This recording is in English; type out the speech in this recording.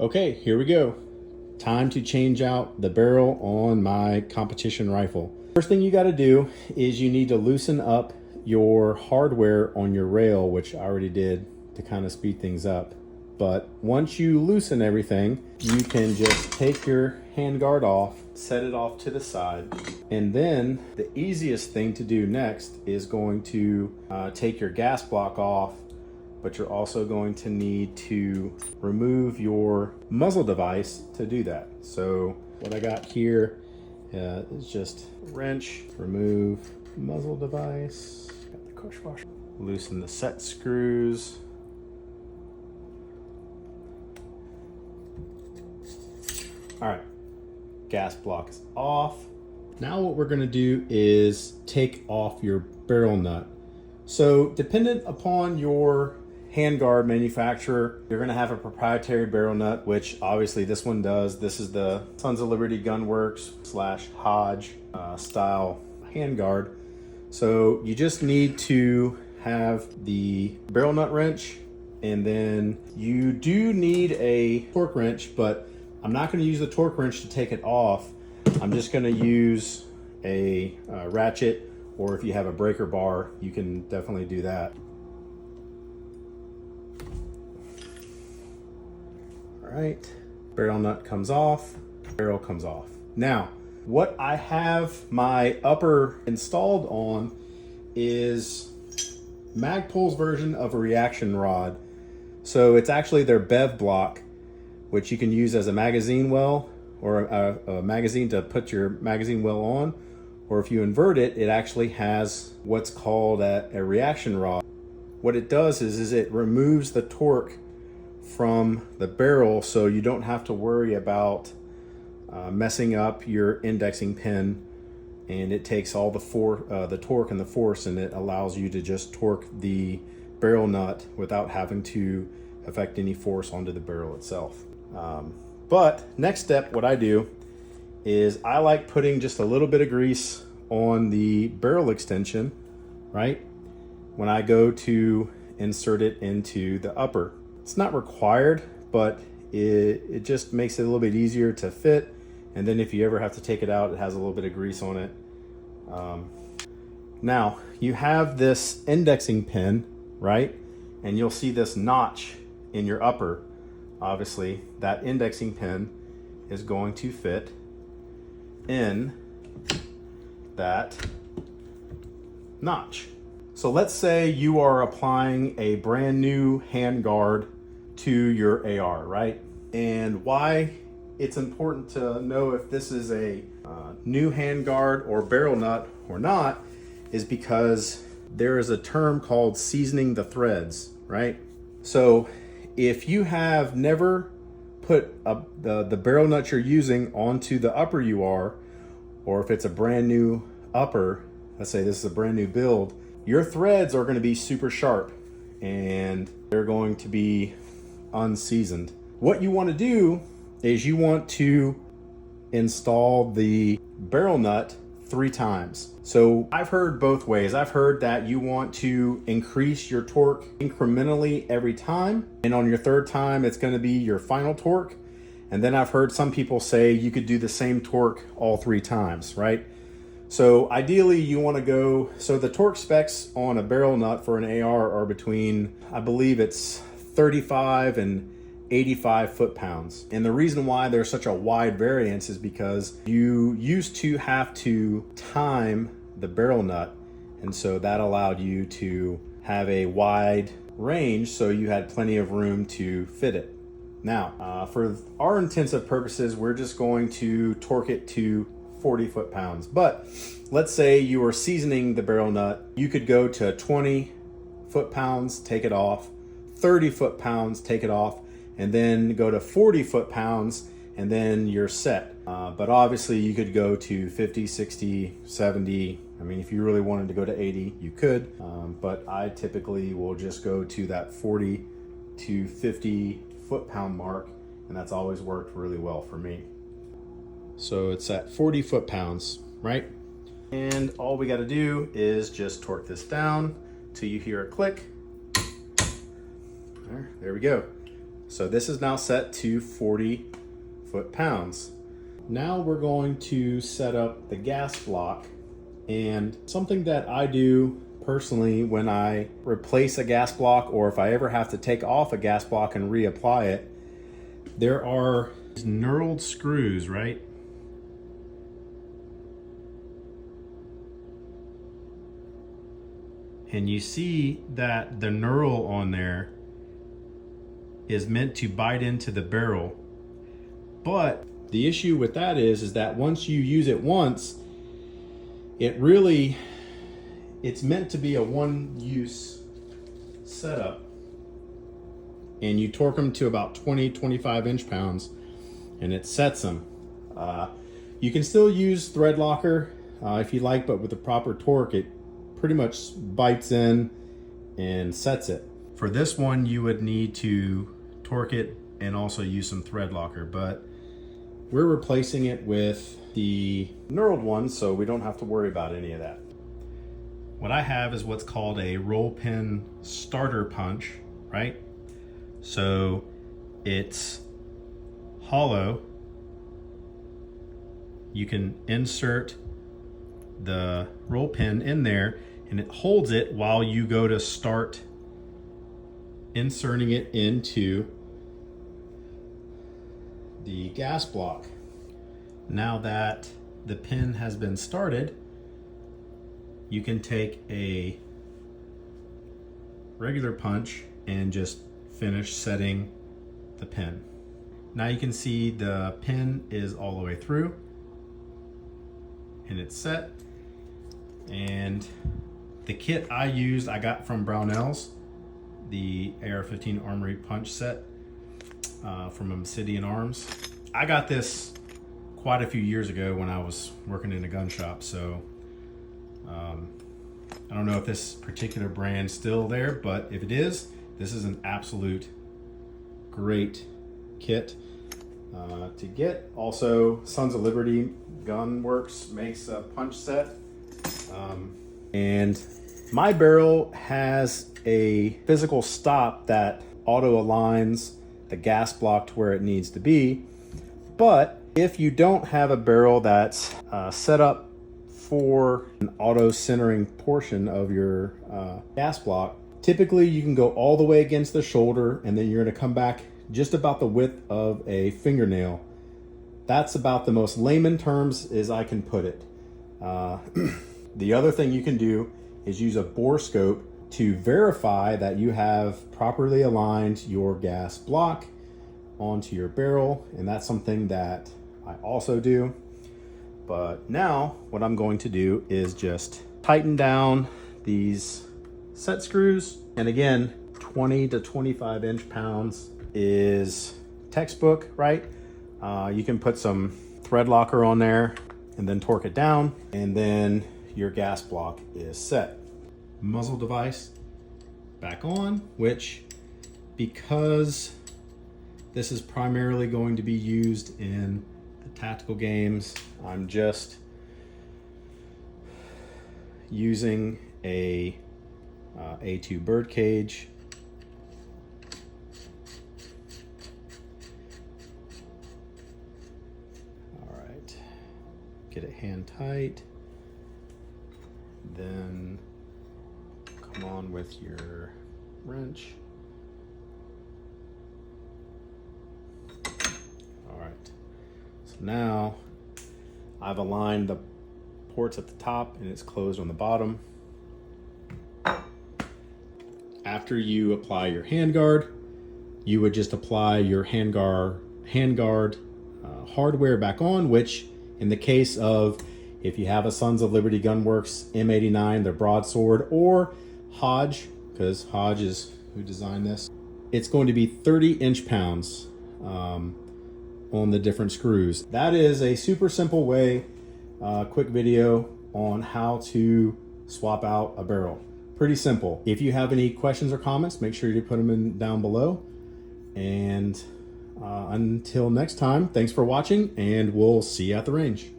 Okay, here we go. Time to change out the barrel on my competition rifle. First thing you got to do is you need to loosen up your hardware on your rail, which I already did to kind of speed things up. But once you loosen everything, you can just take your handguard off, set it off to the side, and then the easiest thing to do next is going to take your gas block off, but you're also going to need to remove your muzzle device to do that. So what I got here is just wrench, remove muzzle device, got the crush washer, loosen the set screws. All right, gas block is off. Now what we're gonna do is take off your barrel nut. So dependent upon your handguard manufacturer, you're gonna have a proprietary barrel nut, which obviously this one does. This is the Sons of Liberty Gunworks / Hodge style handguard. So you just need to have the barrel nut wrench, and then you do need a torque wrench, but I'm not gonna use the torque wrench to take it off. I'm just gonna use a ratchet, or if you have a breaker bar, you can definitely do that. All right, barrel nut comes off, barrel comes off. Now, what I have my upper installed on is Magpul's version of a reaction rod. So it's actually their Bev block, which you can use as a magazine well, or a magazine to put your magazine well on, or if you invert it, it actually has what's called a reaction rod. What it does is it removes the torque from the barrel, so you don't have to worry about messing up your indexing pin, and it takes all the torque and the force, and it allows you to just torque the barrel nut without having to affect any force onto the barrel itself. But next step, what I do is I like putting just a little bit of grease on the barrel extension, right? When I go to insert it into the upper. It's not required, but it just makes it a little bit easier to fit. And then if you ever have to take it out, it has a little bit of grease on it. Now you have this indexing pin, right? And you'll see this notch in your upper. Obviously, that indexing pin is going to fit in that notch. So let's say you are applying a brand new handguard to your AR, right? And why it's important to know if this is a new handguard or barrel nut or not is because there is a term called seasoning the threads, right? So if you have never put the barrel nut you're using onto the upper UR, or if it's a brand new upper, let's say this is a brand new build, your threads are going to be super sharp and they're going to be unseasoned. What you want to do is you want to install the barrel nut 3 times. So I've heard both ways. I've heard that you want to increase your torque incrementally every time, and on your 3rd time it's going to be your final torque. And then I've heard some people say you could do the same torque all 3 times, right? So ideally you want to go, so the torque specs on a barrel nut for an AR are between, I believe it's 35 and 85 foot-pounds. And the reason why there's such a wide variance is because you used to have to time the barrel nut, and so that allowed you to have a wide range, so you had plenty of room to fit it. Now, for our intensive purposes, we're just going to torque it to 40 foot-pounds. But let's say you are seasoning the barrel nut, you could go to 20 foot-pounds, take it off, 30 foot-pounds, take it off, and then go to 40 foot-pounds, and then you're set. But obviously you could go to 50, 60, 70. I mean, if you really wanted to go to 80, you could. But I typically will just go to that 40 to 50 foot-pound mark, and that's always worked really well for me. So it's at 40 foot-pounds, right? And all we got to do is just torque this down till you hear a click. There we go. So this is now set to 40 foot-pounds. Now we're going to set up the gas block, and something that I do personally when I replace a gas block, or if I ever have to take off a gas block and reapply it, there are knurled screws, right? And you see that the knurl on there is meant to bite into the barrel. But the issue with that is that once you use it once, it's meant to be a one-use setup. And you torque them to about 20-25 inch-pounds, and it sets them. You can still use thread locker if you like, but with the proper torque, it pretty much bites in and sets it. For this one, you would need to torque it and also use some thread locker, but we're replacing it with the knurled one, so we don't have to worry about any of that. What I have is what's called a roll pin starter punch, right? So it's hollow. You can insert the roll pin in there, and it holds it while you go to start inserting it into the gas block. Now that the pin has been started, you can take a regular punch and just finish setting the pin. Now you can see the pin is all the way through and it's set. And the kit I used, I got from Brownells, the AR-15 Armory punch set from Obsidian Arms. I got this quite a few years ago when I was working in a gun shop, so I don't know if this particular brand's still there, but if it is, this is an absolute great kit to get. Also, Sons of Liberty Gun Works makes a punch set. And my barrel has a physical stop that auto aligns the gas block to where it needs to be. But if you don't have a barrel that's set up for an auto centering portion of your gas block, typically you can go all the way against the shoulder, and then you're going to come back just about the width of a fingernail. That's about the most layman terms as I can put it. The other thing you can do is use a bore scope to verify that you have properly aligned your gas block onto your barrel, and that's something that I also do. But now what I'm going to do is just tighten down these set screws. And again, 20 to 25 inch-pounds is textbook, right? You can put some thread locker on there and then torque it down, and then your gas block is set. Muzzle device back on, which, because this is primarily going to be used in the tactical games, I'm just using a A2 birdcage. All right, get it hand tight. Then come on with your wrench. All right, so now I've aligned the ports at the top and it's closed on the bottom. After you apply your handguard, you would just apply your handguard hardware back on, which in the case of, if you have a Sons of Liberty Gun Works M89, their broadsword, or Hodge, because Hodge is who designed this, it's going to be 30 inch-pounds on the different screws. That is a super simple way, quick video on how to swap out a barrel. Pretty simple. If you have any questions or comments, make sure you put them in down below. And until next time, thanks for watching, and we'll see you at the range.